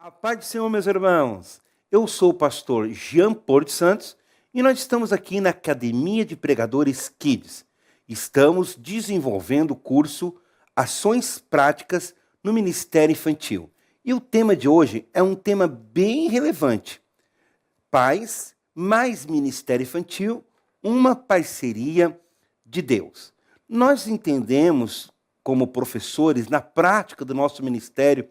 A paz do Senhor, meus irmãos. Eu sou o pastor Jean Paul Santos e nós estamos aqui na Academia de Pregadores Kids. Estamos desenvolvendo o curso Ações Práticas no Ministério Infantil. E o tema de hoje é um tema bem relevante. Pais mais Ministério Infantil, uma parceria de Deus. Nós entendemos, como professores, na prática do nosso ministério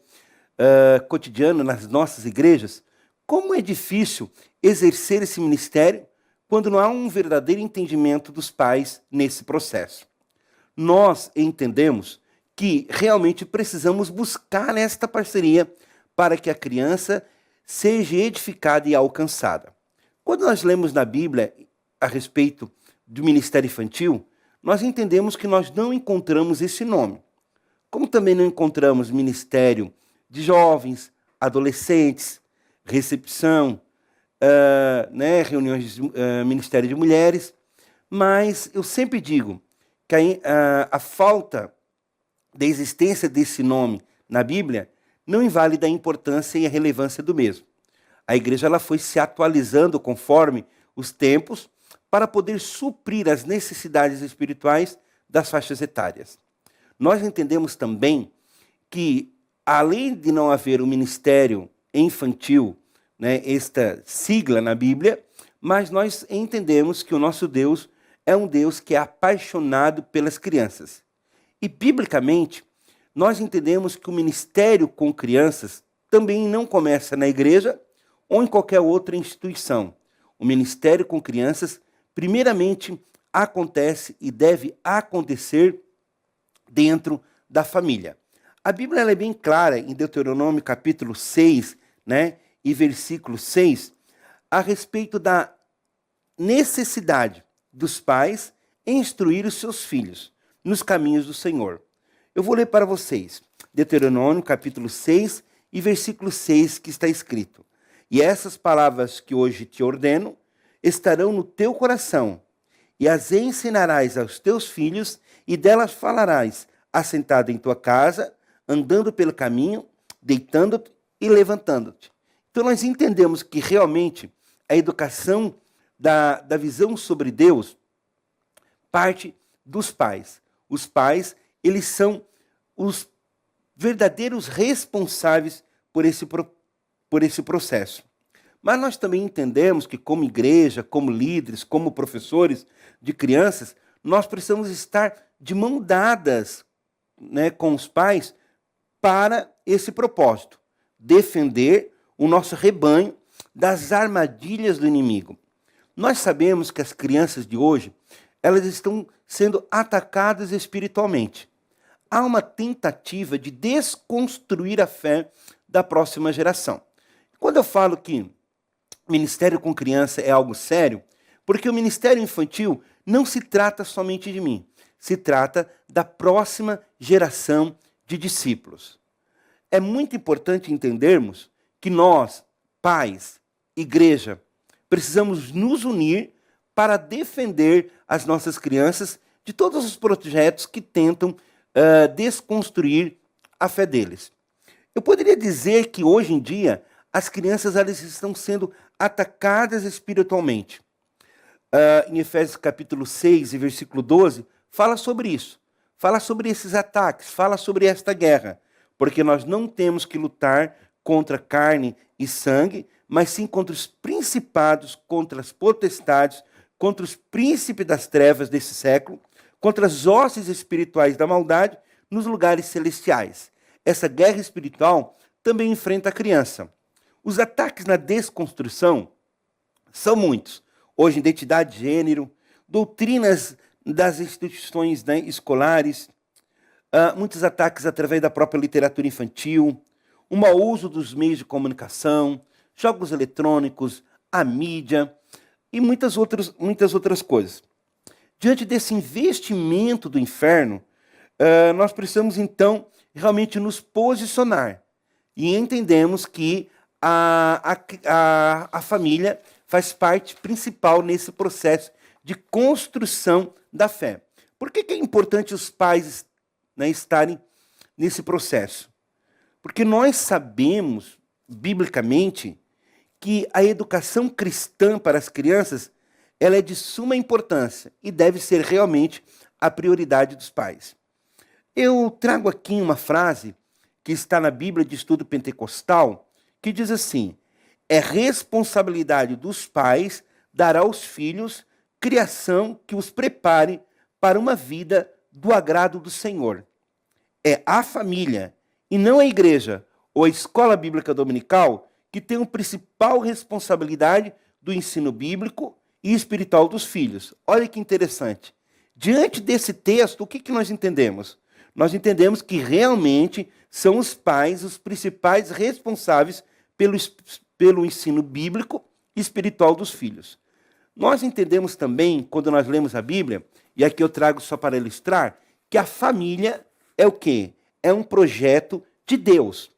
cotidiano, nas nossas igrejas, como é difícil exercer esse ministério quando não há um verdadeiro entendimento dos pais nesse processo. Nós entendemos que realmente precisamos buscar esta parceria para que a criança seja edificada e alcançada. Quando nós lemos na Bíblia a respeito do ministério infantil, nós entendemos que nós não encontramos esse nome. Como também não encontramos ministério de jovens, adolescentes, recepção, reuniões de ministério de mulheres, mas eu sempre digo que a falta da existência desse nome na Bíblia não invalida a importância e a relevância do mesmo. A igreja ela foi se atualizando conforme os tempos para poder suprir as necessidades espirituais das faixas etárias. Nós entendemos também que, além de não haver um ministério infantil, esta sigla na Bíblia, mas nós entendemos que o nosso Deus é um Deus que é apaixonado pelas crianças. E, biblicamente, nós entendemos que o ministério com crianças também não começa na igreja ou em qualquer outra instituição. O ministério com crianças, primeiramente, acontece e deve acontecer dentro da família. A Bíblia ela é bem clara em Deuteronômio capítulo 6, e versículo 6, a respeito da necessidade dos pais em instruir os seus filhos nos caminhos do Senhor. Eu vou ler para vocês, Deuteronômio capítulo 6 e versículo 6, que está escrito: "E essas palavras que hoje te ordeno estarão no teu coração, e as ensinarás aos teus filhos, e delas falarás, assentado em tua casa, andando pelo caminho, deitando-te e levantando-te." Então nós entendemos que realmente a educação da visão sobre Deus parte dos pais. Os pais, eles são os verdadeiros responsáveis por esse processo. Mas nós também entendemos que, como igreja, como líderes, como professores de crianças, nós precisamos estar de mão dadas, com os pais para esse propósito: defender o nosso rebanho das armadilhas do inimigo. Nós sabemos que as crianças de hoje, elas estão sendo atacadas espiritualmente. Há uma tentativa de desconstruir a fé da próxima geração. Quando eu falo que ministério com criança é algo sério, porque o ministério infantil não se trata somente de mim, se trata da próxima geração de discípulos. É muito importante entendermos que nós, pais, igreja, precisamos nos unir para defender as nossas crianças de todos os projetos que tentam desconstruir a fé deles. Eu poderia dizer que hoje em dia as crianças elas estão sendo atacadas espiritualmente. Em Efésios capítulo 6 e versículo 12, fala sobre isso. Fala sobre esses ataques, fala sobre esta guerra. Porque nós não temos que lutar contra carne e sangue, mas sim contra os principados, contra as potestades, contra os príncipes das trevas desse século, contra as hostes espirituais da maldade nos lugares celestiais. Essa guerra espiritual também enfrenta a criança. Os ataques na desconstrução são muitos. Hoje, identidade de gênero, doutrinas das instituições escolares, muitos ataques através da própria literatura infantil, o mau uso dos meios de comunicação, jogos eletrônicos, a mídia e muitas outras coisas. Diante desse investimento do inferno, nós precisamos, então, realmente nos posicionar. E entendemos que a família faz parte principal nesse processo de construção da fé. Por que é importante os pais estarem nesse processo? Porque nós sabemos biblicamente, que a educação cristã para as crianças ela é de suma importância e deve ser realmente a prioridade dos pais. Eu trago aqui uma frase que está na Bíblia de Estudo Pentecostal, que diz assim: é responsabilidade dos pais dar aos filhos criação que os prepare para uma vida do agrado do Senhor. É a família, e não a igreja ou a escola bíblica dominical, que tem a principal responsabilidade do ensino bíblico e espiritual dos filhos. Olha que interessante. Diante desse texto, o que nós entendemos? Nós entendemos que realmente são os pais os principais responsáveis pelo ensino bíblico e espiritual dos filhos. Nós entendemos também, quando nós lemos a Bíblia, e aqui eu trago só para ilustrar, que a família é o quê? É um projeto de Deus.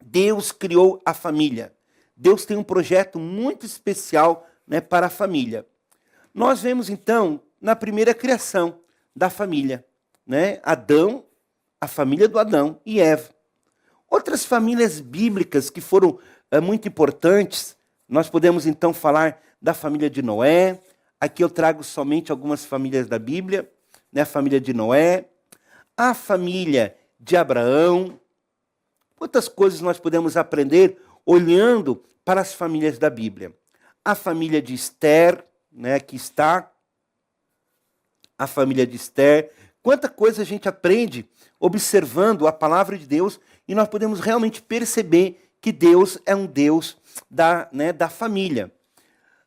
Deus criou a família. Deus tem um projeto muito especial, né, para a família. Nós vemos, então, na primeira criação da família, né? Adão, a família do Adão e Eva. Outras famílias bíblicas que foram muito importantes, nós podemos então falar da família de Noé. Aqui eu trago somente algumas famílias da Bíblia, né? A família de Noé, a família de Abraão. Quantas coisas nós podemos aprender olhando para as famílias da Bíblia. A família de Esther, né? Aqui está a família de Esther. Quanta coisa a gente aprende observando a palavra de Deus e nós podemos realmente perceber que Deus é um Deus da família.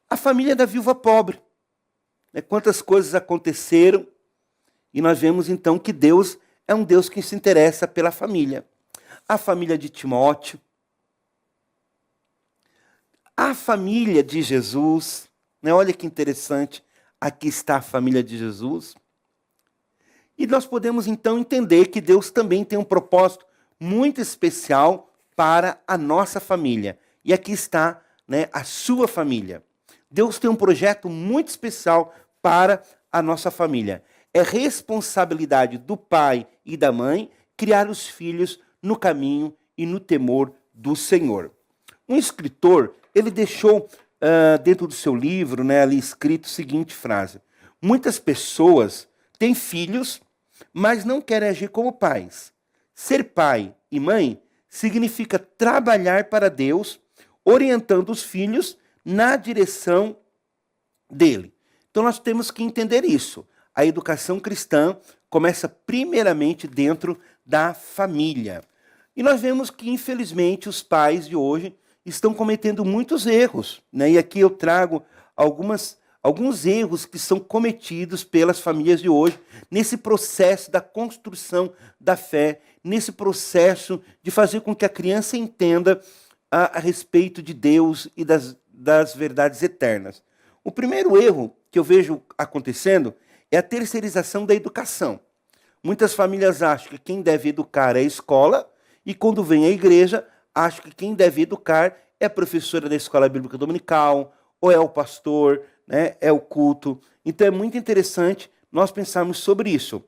A família da viúva pobre. Né? Quantas coisas aconteceram e nós vemos então que Deus é um Deus que se interessa pela família. A família de Timóteo. A família de Jesus. Né? Olha que interessante. Aqui está a família de Jesus. E nós podemos então entender que Deus também tem um propósito muito especial para a nossa família. E aqui está, né, a sua família. Deus tem um projeto muito especial para a nossa família. É responsabilidade do pai e da mãe criar os filhos no caminho e no temor do Senhor. Um escritor, ele deixou dentro do seu livro, né, ali escrito a seguinte frase: muitas pessoas têm filhos, mas não querem agir como pais. Ser pai e mãe significa trabalhar para Deus, orientando os filhos na direção dele. Então nós temos que entender isso. A educação cristã começa primeiramente dentro da família. E nós vemos que, infelizmente, os pais de hoje estão cometendo muitos erros, né? E aqui eu trago alguns erros que são cometidos pelas famílias de hoje nesse processo da construção da fé, nesse processo de fazer com que a criança entenda a respeito de Deus e das verdades eternas. O primeiro erro que eu vejo acontecendo é a terceirização da educação. Muitas famílias acham que quem deve educar é a escola e quando vem a igreja, acham que quem deve educar é a professora da escola bíblica dominical ou é o pastor, né, é o culto. Então é muito interessante nós pensarmos sobre isso.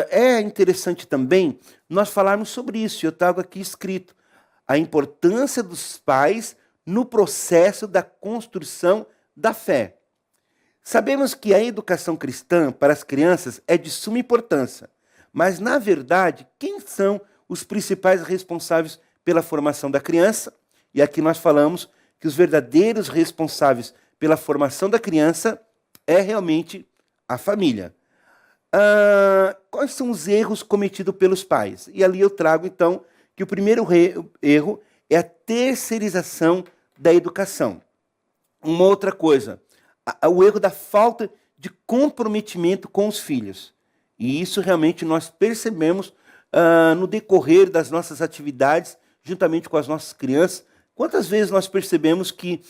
É interessante também nós falarmos sobre isso. Eu trago aqui escrito a importância dos pais no processo da construção da fé. Sabemos que a educação cristã para as crianças é de suma importância, mas, na verdade, quem são os principais responsáveis pela formação da criança? E aqui nós falamos que os verdadeiros responsáveis pela formação da criança é realmente a família. Quais são os erros cometidos pelos pais? E ali eu trago, então, que o primeiro erro é a terceirização da educação. Uma outra coisa, o erro da falta de comprometimento com os filhos. E isso realmente nós percebemos no decorrer das nossas atividades, juntamente com as nossas crianças. Quantas vezes nós percebemos que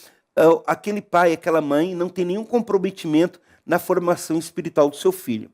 aquele pai, aquela mãe não tem nenhum comprometimento na formação espiritual do seu filho.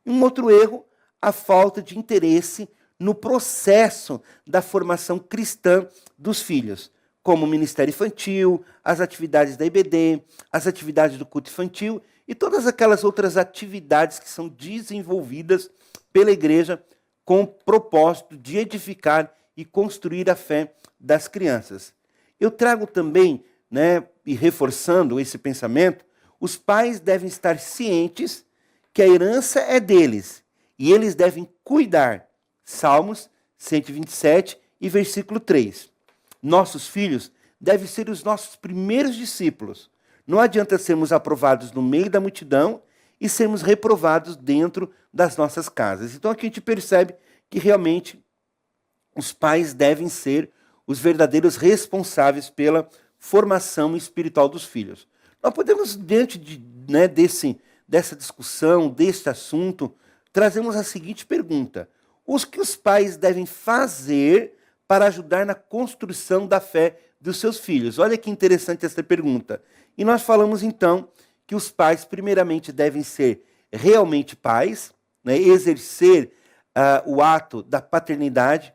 E um outro erro, a falta de interesse no processo da formação cristã dos filhos, como o ministério infantil, as atividades da IBD, as atividades do culto infantil e todas aquelas outras atividades que são desenvolvidas pela igreja com o propósito de edificar e construir a fé das crianças. Eu trago também, né, e reforçando esse pensamento, os pais devem estar cientes que a herança é deles e eles devem cuidar. Salmos 127 e versículo 3. Nossos filhos devem ser os nossos primeiros discípulos. Não adianta sermos aprovados no meio da multidão e sermos reprovados dentro das nossas casas. Então aqui a gente percebe que realmente os pais devem ser os verdadeiros responsáveis pela formação espiritual dos filhos. Nós podemos, diante dessa discussão, deste assunto, trazemos a seguinte pergunta: o que os pais devem fazer para ajudar na construção da fé dos seus filhos? Olha que interessante essa pergunta. E nós falamos então que os pais, primeiramente, devem ser realmente pais, né, exercer o ato da paternidade.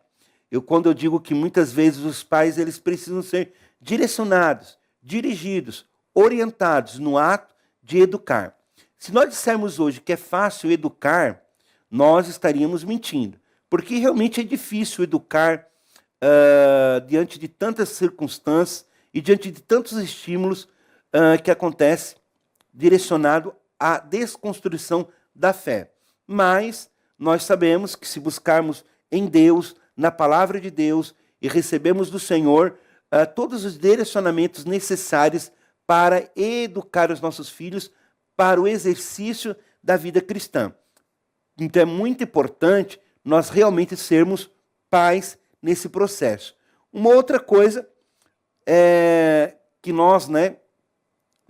Quando eu digo que muitas vezes os pais eles precisam ser direcionados, dirigidos, orientados no ato de educar. Se nós dissermos hoje que é fácil educar, nós estaríamos mentindo, porque realmente é difícil educar diante de tantas circunstâncias e diante de tantos estímulos que acontecem direcionado à desconstrução da fé. Mas nós sabemos que se buscarmos em Deus, na palavra de Deus, e recebemos do Senhor todos os direcionamentos necessários para educar os nossos filhos para o exercício da vida cristã. Então é muito importante nós realmente sermos pais nesse processo. Uma outra coisa é que nós,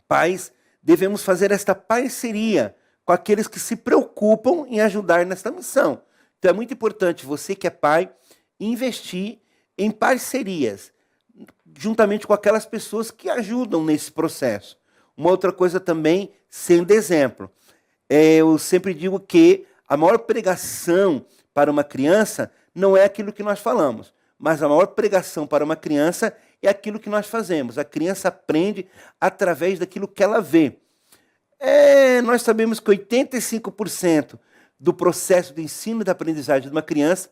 pais, devemos fazer esta parceria com aqueles que se preocupam em ajudar nesta missão. Então é muito importante você que é pai investir em parcerias, juntamente com aquelas pessoas que ajudam nesse processo. Uma outra coisa também, sendo exemplo. Eu sempre digo que a maior pregação para uma criança não é aquilo que nós falamos, mas a maior pregação para uma criança é aquilo que nós fazemos. A criança aprende através daquilo que ela vê. Nós sabemos que 85% do processo de ensino e da aprendizagem de uma criança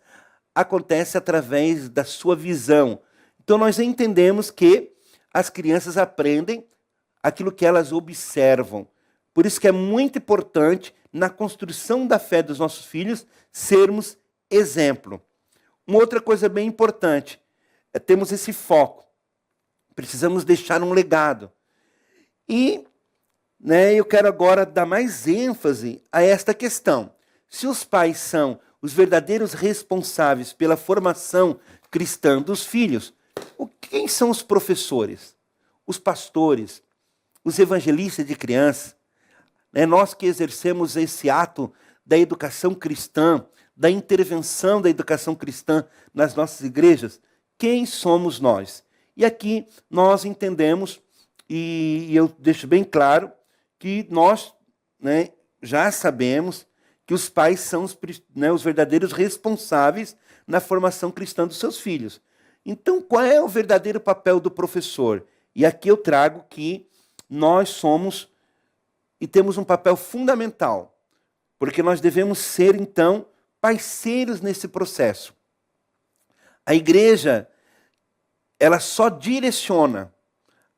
acontece através da sua visão. Então nós entendemos que as crianças aprendem aquilo que elas observam. Por isso que é muito importante, na construção da fé dos nossos filhos, sermos exemplo. Uma outra coisa bem importante é termos esse foco. Precisamos deixar um legado. E eu quero agora dar mais ênfase a esta questão. Se os pais são os verdadeiros responsáveis pela formação cristã dos filhos, quem são os professores, os pastores, os evangelistas de crianças? Nós que exercemos esse ato da educação cristã, da intervenção da educação cristã nas nossas igrejas, quem somos nós? E aqui nós entendemos, e eu deixo bem claro, que nós já sabemos que os pais são os verdadeiros responsáveis na formação cristã dos seus filhos. Então, qual é o verdadeiro papel do professor? E aqui eu trago que nós somos e temos um papel fundamental, porque nós devemos ser, então, parceiros nesse processo. A igreja, ela só direciona.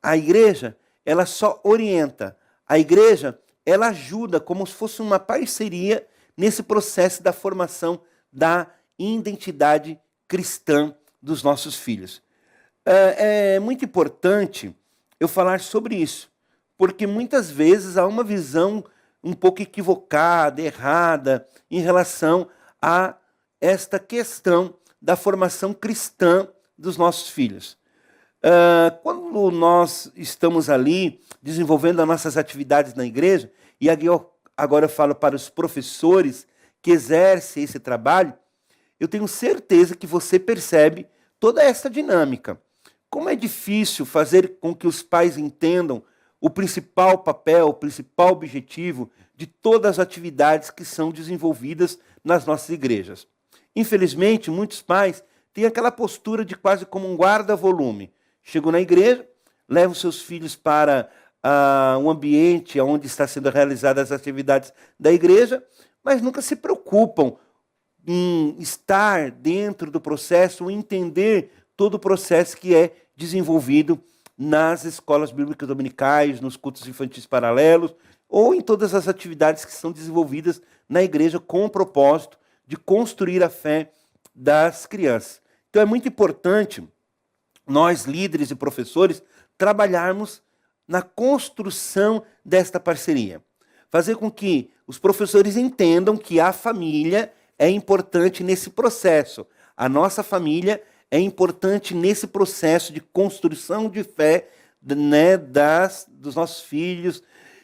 A igreja, ela só orienta. A igreja, ela ajuda como se fosse uma parceria nesse processo da formação da identidade cristã dos nossos filhos. É muito importante eu falar sobre isso, porque muitas vezes há uma visão um pouco equivocada, errada, em relação a esta questão da formação cristã dos nossos filhos. Quando nós estamos ali desenvolvendo as nossas atividades na igreja, e agora eu falo para os professores que exercem esse trabalho, eu tenho certeza que você percebe toda essa dinâmica. Como é difícil fazer com que os pais entendam o principal papel, o principal objetivo de todas as atividades que são desenvolvidas nas nossas igrejas. Infelizmente, muitos pais têm aquela postura de quase como um guarda-volume. Chegam na igreja, levam seus filhos para um ambiente onde está sendo realizadas as atividades da igreja, mas nunca se preocupam em estar dentro do processo, entender todo o processo que é desenvolvido nas escolas bíblicas dominicais, nos cultos infantis paralelos, ou em todas as atividades que são desenvolvidas na igreja com o propósito de construir a fé das crianças. Então é muito importante nós, líderes e professores, trabalharmos na construção desta parceria. Fazer com que os professores entendam que a família é importante nesse processo. A nossa família é importante nesse processo de construção de fé, né, dos nossos filhos.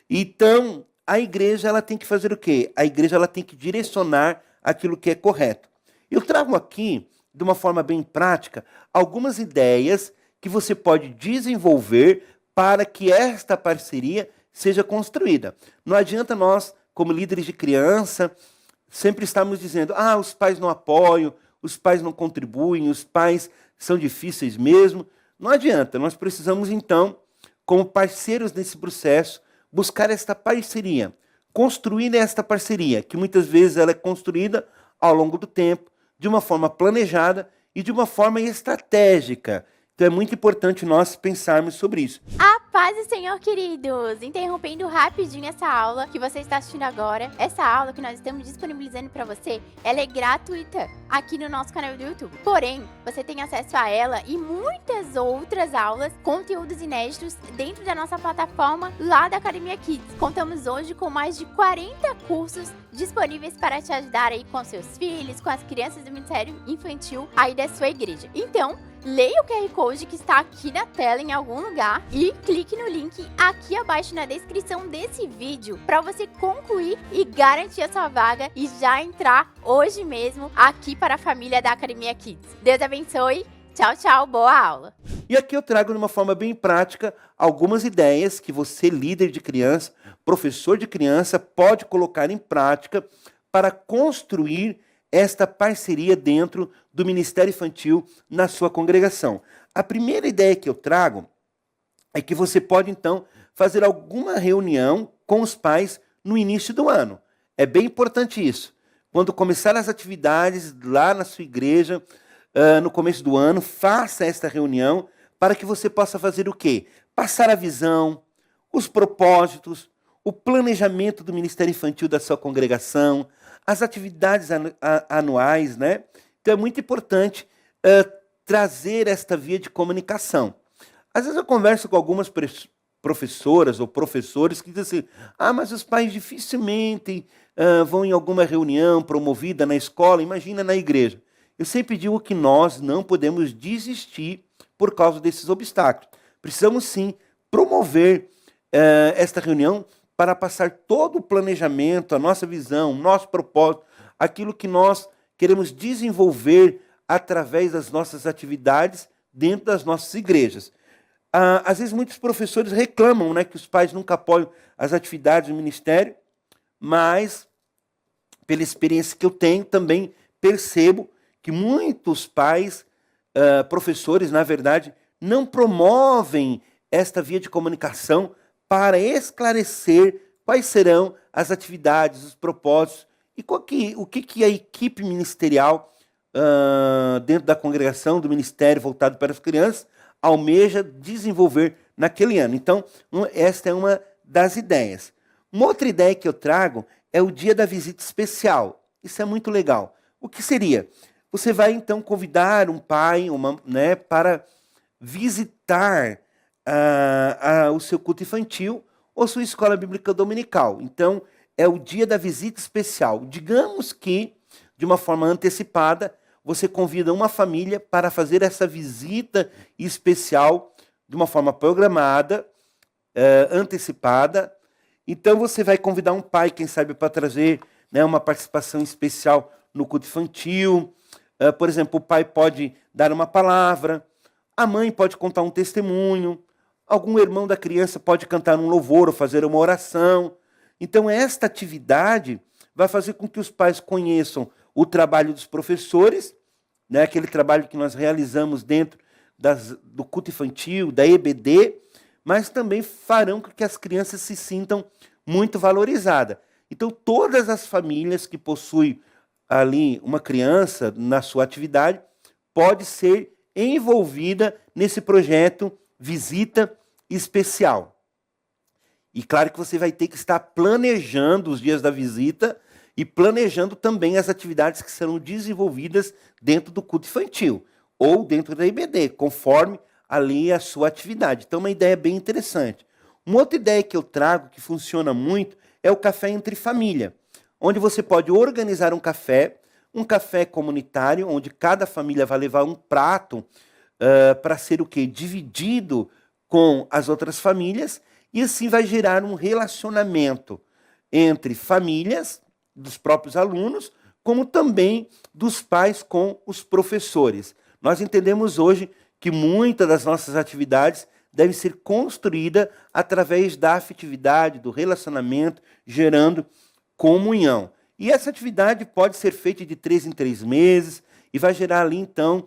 Então, a igreja ela tem que fazer o quê? A igreja ela tem que direcionar aquilo que é correto. Eu trago aqui, de uma forma bem prática, algumas ideias que você pode desenvolver para que esta parceria seja construída. Não adianta nós, como líderes de criança, sempre estarmos dizendo, os pais não apoiam, os pais não contribuem, os pais são difíceis mesmo. Não adianta, nós precisamos então, como parceiros nesse processo, buscar esta parceria, construir esta parceria, que muitas vezes ela é construída ao longo do tempo, de uma forma planejada e de uma forma estratégica. Então é muito importante nós pensarmos sobre isso. A paz do Senhor, queridos! Interrompendo rapidinho essa aula que você está assistindo agora. Essa aula que nós estamos disponibilizando para você, ela é gratuita aqui no nosso canal do YouTube. Porém, você tem acesso a ela e muitas outras aulas, conteúdos inéditos dentro da nossa plataforma lá da Academia Kids. Contamos hoje com mais de 40 cursos disponíveis para te ajudar aí com seus filhos, com as crianças do Ministério Infantil aí da sua igreja. Então, leia o QR Code que está aqui na tela em algum lugar e clique no link aqui abaixo na descrição desse vídeo para você concluir e garantir a sua vaga e já entrar hoje mesmo aqui para a família da Academia Kids. Deus abençoe. Tchau, tchau. Boa aula. E aqui eu trago de uma forma bem prática algumas ideias que você, líder de criança, professor de criança, pode colocar em prática para construir esta parceria dentro do Ministério Infantil na sua congregação. A primeira ideia que eu trago é que você pode, então, fazer alguma reunião com os pais no início do ano. É bem importante isso. Quando começar as atividades lá na sua igreja, no começo do ano, faça esta reunião para que você possa fazer o quê? Passar a visão, os propósitos, o planejamento do Ministério Infantil da sua congregação, as atividades anuais, né? Então é muito importante trazer esta via de comunicação. Às vezes eu converso com algumas professoras ou professores que dizem assim, mas os pais dificilmente vão em alguma reunião promovida na escola, imagina na igreja. Eu sempre digo que nós não podemos desistir por causa desses obstáculos. Precisamos sim promover esta reunião para passar todo o planejamento, a nossa visão, o nosso propósito, aquilo que nós queremos desenvolver através das nossas atividades dentro das nossas igrejas. Às vezes muitos professores reclamam, né, que os pais nunca apoiam as atividades do ministério, mas pela experiência que eu tenho também percebo que muitos pais, professores, na verdade, não promovem esta via de comunicação para esclarecer quais serão as atividades, os propósitos e o que a equipe ministerial dentro da congregação, do ministério voltado para as crianças, almeja desenvolver naquele ano. Então, esta é uma das ideias. Uma outra ideia que eu trago é o dia da visita especial. Isso é muito legal. O que seria? Você vai, então, convidar um pai para visitar o seu culto infantil ou sua escola bíblica dominical. Então, é o dia da visita especial. Digamos que, de uma forma antecipada, você convida uma família para fazer essa visita especial de uma forma programada, antecipada. Então, você vai convidar um pai, quem sabe, para trazer uma participação especial no culto infantil. Por exemplo, o pai pode dar uma palavra, a mãe pode contar um testemunho, algum irmão da criança pode cantar um louvor ou fazer uma oração. Então, esta atividade vai fazer com que os pais conheçam o trabalho dos professores, né, aquele trabalho que nós realizamos dentro do culto infantil, da EBD, mas também farão com que as crianças se sintam muito valorizadas. Então, todas as famílias que possuem ali uma criança na sua atividade, pode ser envolvida nesse projeto Visita Especial. E claro que você vai ter que estar planejando os dias da visita e planejando também as atividades que serão desenvolvidas dentro do culto infantil ou dentro da IBD, conforme ali a sua atividade. Então, uma ideia bem interessante. Uma outra ideia que eu trago, que funciona muito, é o café entre família, onde você pode organizar um café comunitário, onde cada família vai levar um prato para ser o quê? Dividido com as outras famílias, e assim vai gerar um relacionamento entre famílias dos próprios alunos, como também dos pais com os professores. Nós entendemos hoje que muitas das nossas atividades devem ser construídas através da afetividade, do relacionamento, gerando comunhão. E essa atividade pode ser feita de 3 em 3 meses e vai gerar ali, então,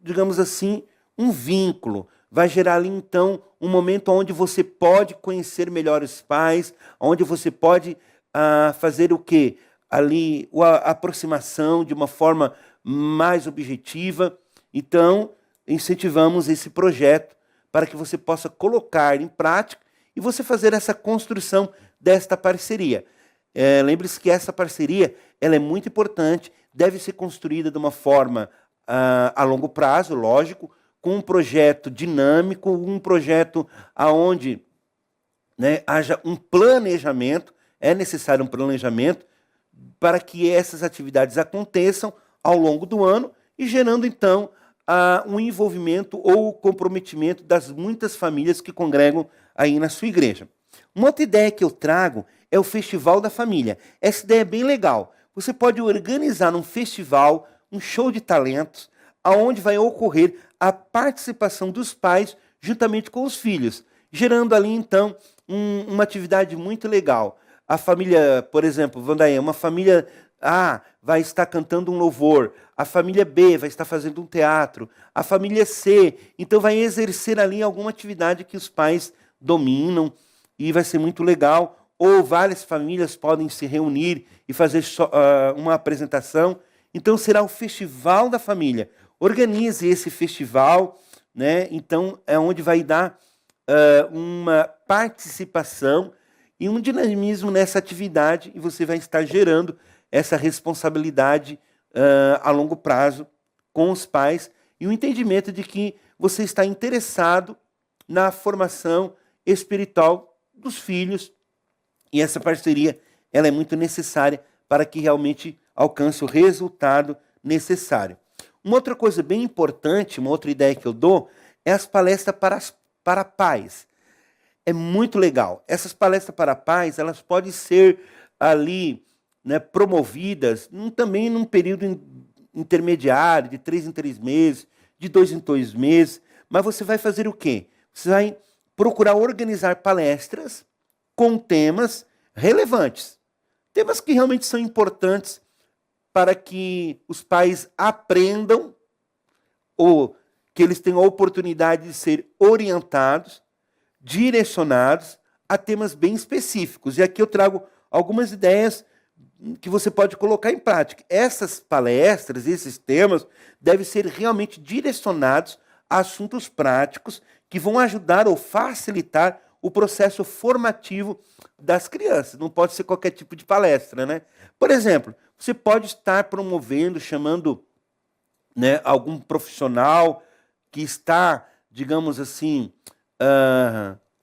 digamos assim, um vínculo. Vai gerar ali, então, um momento onde você pode conhecer melhor os pais, onde você pode fazer o quê? Ali, a aproximação de uma forma mais objetiva. Então, incentivamos esse projeto para que você possa colocar em prática e você fazer essa construção desta parceria. Lembre-se que essa parceria ela é muito importante, deve ser construída de uma forma a longo prazo, lógico, com um projeto dinâmico, um projeto onde haja um planejamento, é necessário um planejamento para que essas atividades aconteçam ao longo do ano e gerando, então, um envolvimento ou comprometimento das muitas famílias que congregam aí na sua igreja. Uma outra ideia que eu trago é o Festival da Família. Essa ideia é bem legal. Você pode organizar um festival, um show de talentos, onde vai ocorrer a participação dos pais juntamente com os filhos, gerando ali, então, uma atividade muito legal. A família, por exemplo, Vandaia, uma família A vai estar cantando um louvor, a família B vai estar fazendo um teatro, a família C, então vai exercer ali alguma atividade que os pais dominam e vai ser muito legal. Ou várias famílias podem se reunir e fazer uma apresentação. Então será o Festival da Família. Organize esse festival, então é onde vai dar uma participação e um dinamismo nessa atividade e você vai estar gerando essa responsabilidade a longo prazo com os pais e o entendimento de que você está interessado na formação espiritual dos filhos e essa parceria ela é muito necessária para que realmente alcance o resultado necessário. Uma outra coisa bem importante, uma outra ideia que eu dou, é as palestras para pais. É muito legal. Essas palestras para pais, elas podem ser ali promovidas também num período intermediário, de 3 em 3 meses, de 2 em 2 meses. Mas você vai fazer o quê? Você vai procurar organizar palestras com temas relevantes. Temas que realmente são importantes para que os pais aprendam ou que eles tenham a oportunidade de ser orientados, direcionados a temas bem específicos. E aqui eu trago algumas ideias que você pode colocar em prática. Essas palestras, esses temas, devem ser realmente direcionados a assuntos práticos que vão ajudar ou facilitar o processo formativo das crianças. Não pode ser qualquer tipo de palestra, Por exemplo, você pode estar promovendo, chamando algum profissional que está, digamos assim,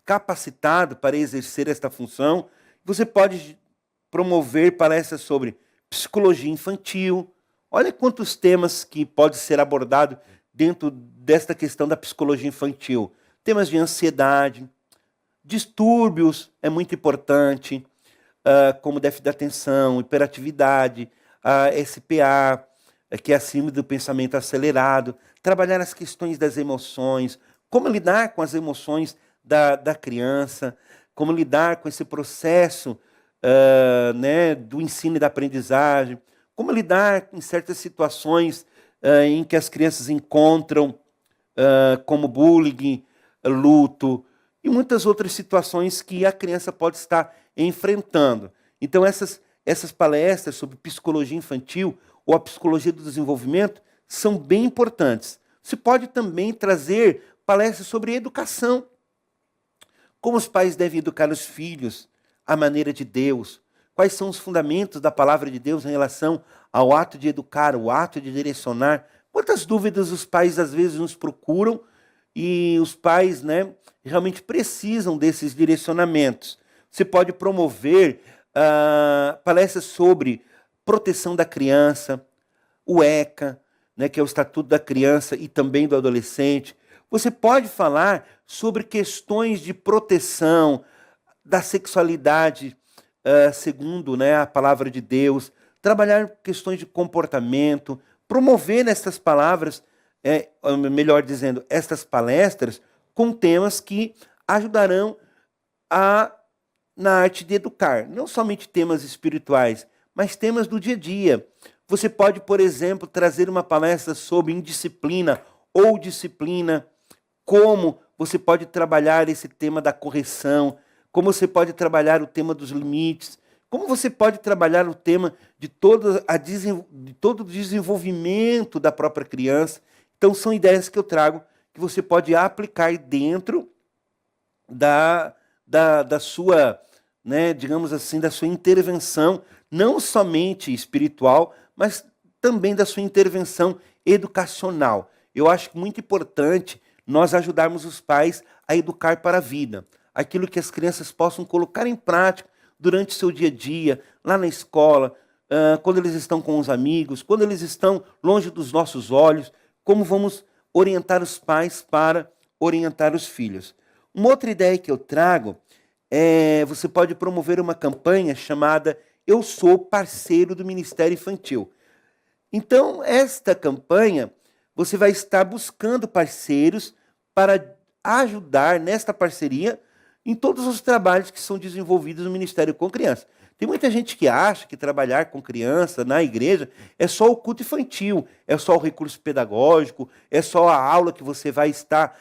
capacitado para exercer esta função. Você pode promover palestras sobre psicologia infantil. Olha quantos temas que pode ser abordado dentro desta questão da psicologia infantil. Temas de ansiedade, distúrbios é muito importante, como déficit de atenção, hiperatividade, SPA, que é a síndrome do pensamento acelerado, trabalhar as questões das emoções, como lidar com as emoções da criança, como lidar com esse processo do ensino e da aprendizagem, como lidar em certas situações em que as crianças encontram, como bullying, luto, e muitas outras situações que a criança pode estar enfrentando. Então, essas palestras sobre psicologia infantil ou a psicologia do desenvolvimento são bem importantes. Você pode também trazer palestras sobre educação. Como os pais devem educar os filhos à maneira de Deus. Quais são os fundamentos da palavra de Deus em relação ao ato de educar, o ato de direcionar. Quantas dúvidas os pais às vezes nos procuram e os pais, né, realmente precisam desses direcionamentos. Você pode promover palestras sobre proteção da criança, o ECA, né, que é o Estatuto da Criança e também do Adolescente. Você pode falar sobre questões de proteção da sexualidade, segundo, né, a palavra de Deus, trabalhar questões de comportamento, promover nessas palavras, melhor dizendo, estas palestras com temas que ajudarão na arte de educar. Não somente temas espirituais, mas temas do dia a dia. Você pode, por exemplo, trazer uma palestra sobre indisciplina ou disciplina, como você pode trabalhar esse tema da correção, como você pode trabalhar o tema dos limites, como você pode trabalhar o tema de todo o desenvolvimento da própria criança. Então, são ideias que eu trago que você pode aplicar dentro da sua, né, digamos assim, da sua intervenção, não somente espiritual, mas também da sua intervenção educacional. Eu acho muito importante nós ajudarmos os pais a educar para a vida. Aquilo que as crianças possam colocar em prática durante o seu dia a dia, lá na escola, quando eles estão com os amigos, quando eles estão longe dos nossos olhos, como vamos orientar os pais para orientar os filhos. Uma outra ideia que eu trago é você pode promover uma campanha chamada Eu Sou Parceiro do Ministério Infantil. Então, esta campanha, você vai estar buscando parceiros para ajudar nesta parceria em todos os trabalhos que são desenvolvidos no Ministério com Criança. Tem muita gente que acha que trabalhar com criança na igreja é só o culto infantil, é só o recurso pedagógico, é só a aula que você vai estar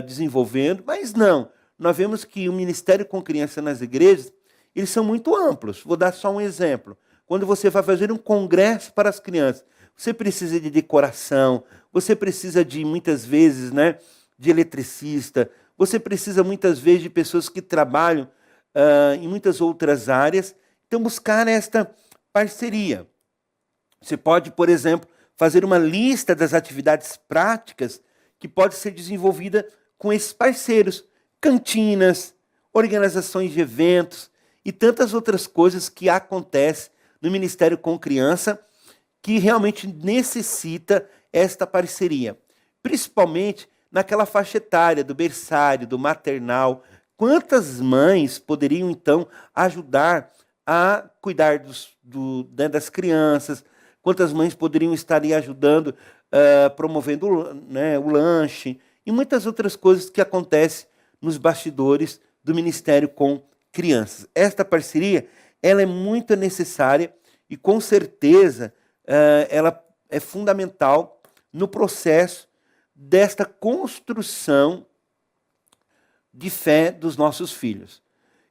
desenvolvendo, mas não. Nós vemos que o Ministério com Criança nas igrejas, eles são muito amplos. Vou dar só um exemplo. Quando você vai fazer um congresso para as crianças, você precisa de decoração, você precisa de, muitas vezes, né, de eletricista, você precisa, muitas vezes, de pessoas que trabalham em muitas outras áreas. Então, buscar esta parceria. Você pode, por exemplo, fazer uma lista das atividades práticas que pode ser desenvolvida com esses parceiros. Cantinas, organizações de eventos e tantas outras coisas que acontecem no Ministério com Criança que realmente necessita esta parceria. Principalmente naquela faixa etária do berçário, do maternal. Quantas mães poderiam, então, ajudar a cuidar das crianças? Quantas mães poderiam estar aí ajudando, promovendo, né, o lanche e muitas outras coisas que acontecem nos bastidores do Ministério com Crianças. Esta parceria, ela é muito necessária e, com certeza, ela é fundamental no processo desta construção de fé dos nossos filhos.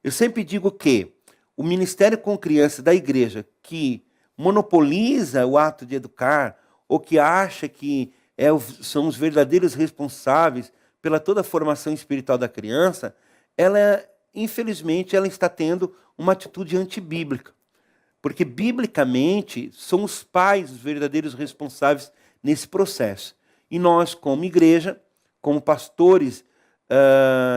Eu sempre digo que o Ministério com Criança da igreja que monopoliza o ato de educar ou que acha que são os verdadeiros responsáveis pela toda a formação espiritual da criança, infelizmente, ela está tendo uma atitude antibíblica. Porque, biblicamente, são os pais os verdadeiros responsáveis nesse processo. E nós, como igreja, como pastores,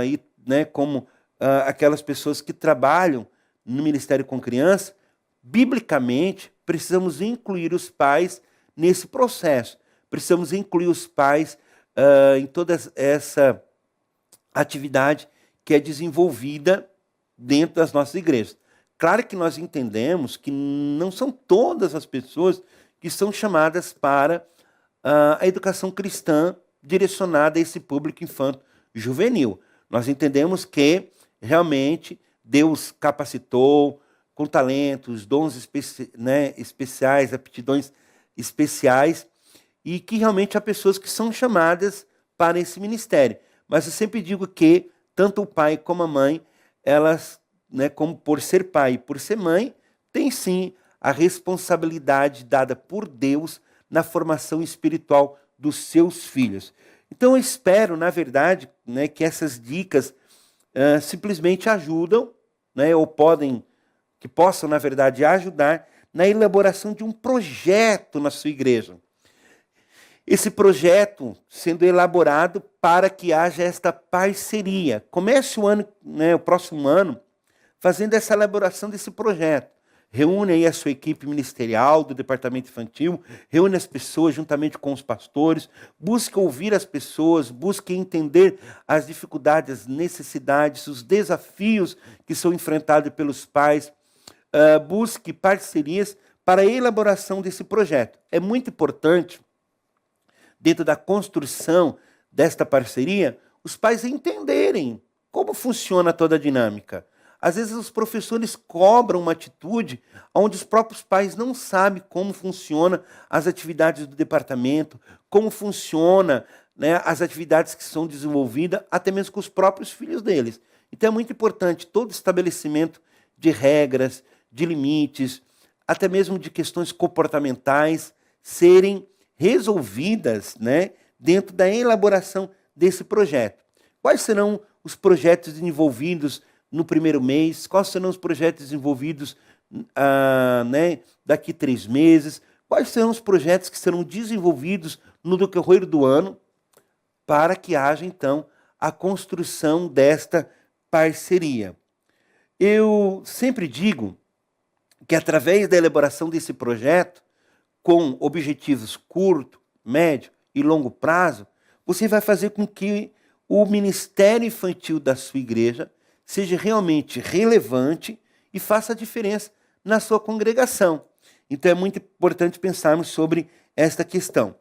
e, né, como aquelas pessoas que trabalham no Ministério com Criança, biblicamente, precisamos incluir os pais nesse processo. Precisamos incluir os pais em toda essa atividade que é desenvolvida dentro das nossas igrejas. Claro que nós entendemos que não são todas as pessoas que são chamadas para a educação cristã direcionada a esse público infanto-juvenil. Nós entendemos que realmente Deus capacitou com talentos, dons especiais, aptidões especiais, e que realmente há pessoas que são chamadas para esse ministério. Mas eu sempre digo que tanto o pai como a mãe, elas, né, como por ser pai e por ser mãe, têm sim a responsabilidade dada por Deus na formação espiritual dos seus filhos. Então, eu espero, na verdade, né, que essas dicas simplesmente ajudam, né, ou que possam, na verdade, ajudar na elaboração de um projeto na sua igreja. Esse projeto sendo elaborado para que haja esta parceria. Comece o ano, né, o próximo ano, fazendo essa elaboração desse projeto. Reúne aí a sua equipe ministerial do departamento infantil, reúne as pessoas juntamente com os pastores, busque ouvir as pessoas, busque entender as dificuldades, as necessidades, os desafios que são enfrentados pelos pais, busque parcerias para a elaboração desse projeto. É muito importante, dentro da construção desta parceria, os pais entenderem como funciona toda a dinâmica. Às vezes os professores cobram uma atitude onde os próprios pais não sabem como funciona as atividades do departamento, como funciona, né, as atividades que são desenvolvidas, até mesmo com os próprios filhos deles. Então é muito importante todo estabelecimento de regras, de limites, até mesmo de questões comportamentais, serem resolvidas, né, dentro da elaboração desse projeto. Quais serão os projetos desenvolvidos no primeiro mês? Quais serão os projetos desenvolvidos né, daqui 3 meses? Quais serão os projetos que serão desenvolvidos no decorrer do ano para que haja, então, a construção desta parceria? Eu sempre digo que, através da elaboração desse projeto, com objetivos curto, médio e longo prazo, você vai fazer com que o ministério infantil da sua igreja seja realmente relevante e faça a diferença na sua congregação. Então é muito importante pensarmos sobre esta questão.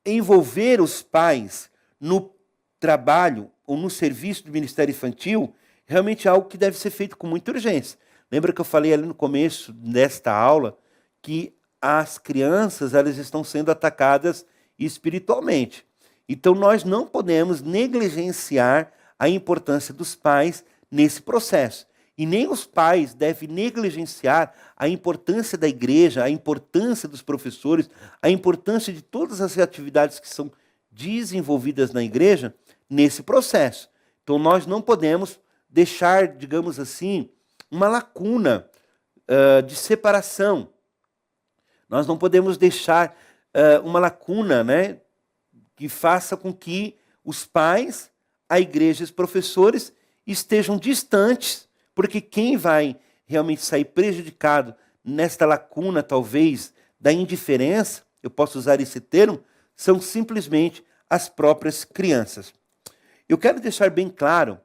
Envolver os pais no trabalho ou no serviço do ministério infantil realmente é algo que deve ser feito com muita urgência. Lembra que eu falei ali no começo desta aula que as crianças elas estão sendo atacadas espiritualmente. Então nós não podemos negligenciar a importância dos pais nesse processo. E nem os pais devem negligenciar a importância da igreja, a importância dos professores, a importância de todas as atividades que são desenvolvidas na igreja nesse processo. Então nós não podemos deixar, digamos assim, uma lacuna de separação. Nós não podemos deixar uma lacuna, né, que faça com que os pais, a igreja e os professores estejam distantes, porque quem vai realmente sair prejudicado nesta lacuna, talvez, da indiferença, eu posso usar esse termo, são simplesmente as próprias crianças. Eu quero deixar bem claro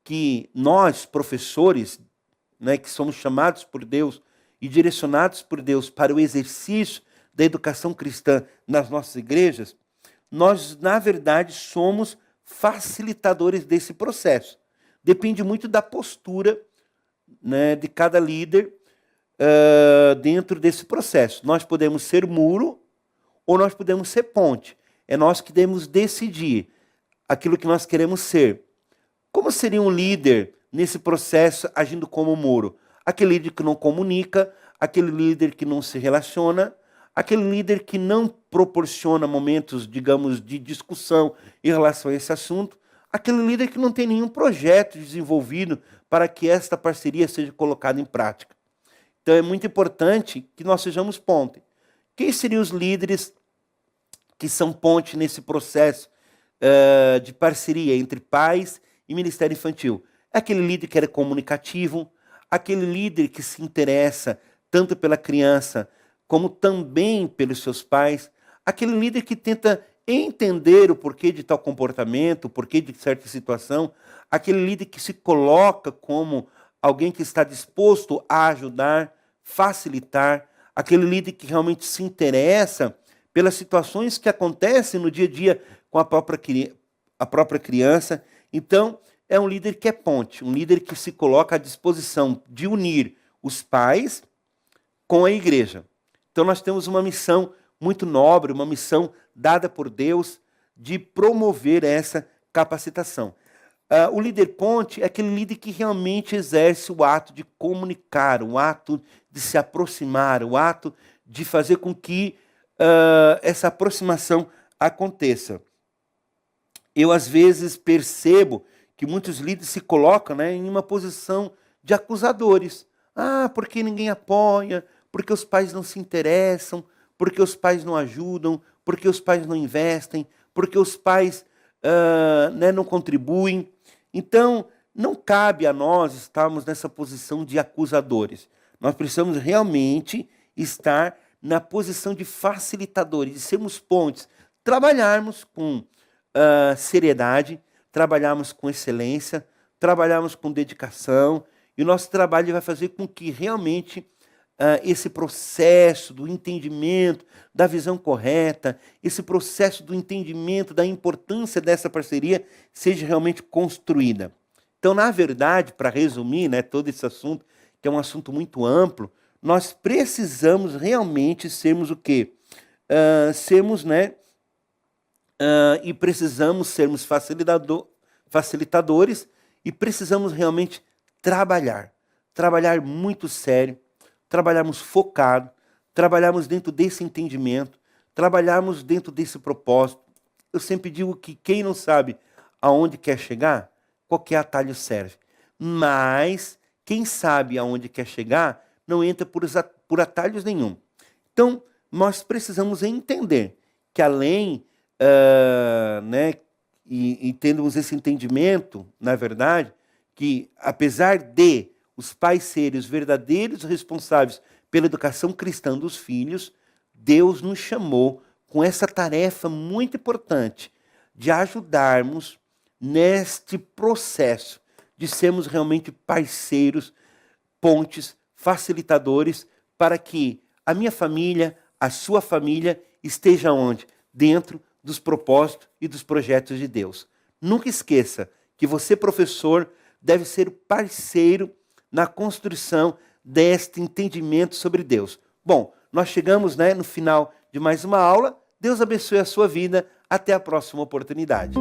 que nós, professores, né, que somos chamados por Deus e direcionados por Deus para o exercício da educação cristã nas nossas igrejas, nós, na verdade, somos facilitadores desse processo. Depende muito da postura, né, de cada líder dentro desse processo. Nós podemos ser muro ou nós podemos ser ponte. É nós que devemos decidir aquilo que nós queremos ser. Como seria um líder nesse processo agindo como muro? Aquele líder que não comunica, aquele líder que não se relaciona, aquele líder que não proporciona momentos, digamos, de discussão em relação a esse assunto, aquele líder que não tem nenhum projeto desenvolvido para que esta parceria seja colocada em prática. Então é muito importante que nós sejamos ponte. Quem seriam os líderes que são ponte nesse processo de parceria entre pais e ministério infantil? É aquele líder que é comunicativo, aquele líder que se interessa tanto pela criança como também pelos seus pais, aquele líder que tenta entender o porquê de tal comportamento, o porquê de certa situação, aquele líder que se coloca como alguém que está disposto a ajudar, facilitar, aquele líder que realmente se interessa pelas situações que acontecem no dia a dia com a própria criança. Então, é um líder que é ponte, um líder que se coloca à disposição de unir os pais com a igreja. Então nós temos uma missão muito nobre, uma missão dada por Deus de promover essa capacitação. O líder ponte é aquele líder que realmente exerce o ato de comunicar, o ato de se aproximar, o ato de fazer com que essa aproximação aconteça. Eu, às vezes, percebo que muitos líderes se colocam, né, em uma posição de acusadores. Ah, porque ninguém apoia, porque os pais não se interessam, porque os pais não ajudam, porque os pais não investem, porque os pais né, não contribuem. Então, não cabe a nós estarmos nessa posição de acusadores. Nós precisamos realmente estar na posição de facilitadores, de sermos pontes, trabalharmos com seriedade, trabalharmos com excelência, trabalharmos com dedicação, e o nosso trabalho vai fazer com que realmente esse processo do entendimento, da visão correta, esse processo do entendimento da importância dessa parceria seja realmente construída. Então, na verdade, para resumir, né, todo esse assunto, que é um assunto muito amplo, nós precisamos realmente sermos o quê? Sermos, né, e precisamos sermos facilitadores e precisamos realmente trabalhar muito sério, trabalharmos focado, trabalharmos dentro desse entendimento, trabalharmos dentro desse propósito. Eu sempre digo que quem não sabe aonde quer chegar, qualquer atalho serve. Mas quem sabe aonde quer chegar não entra por atalhos nenhum. Então, nós precisamos entender que além, né, e temos esse entendimento, na verdade, que apesar de os pais serem os verdadeiros responsáveis pela educação cristã dos filhos, Deus nos chamou com essa tarefa muito importante de ajudarmos neste processo, de sermos realmente parceiros, pontes, facilitadores, para que a minha família, a sua família, esteja onde? Dentro dos propósitos e dos projetos de Deus. Nunca esqueça que você, professor, deve ser parceiro na construção deste entendimento sobre Deus. Bom, nós chegamos, né, no final de mais uma aula. Deus abençoe a sua vida. Até a próxima oportunidade.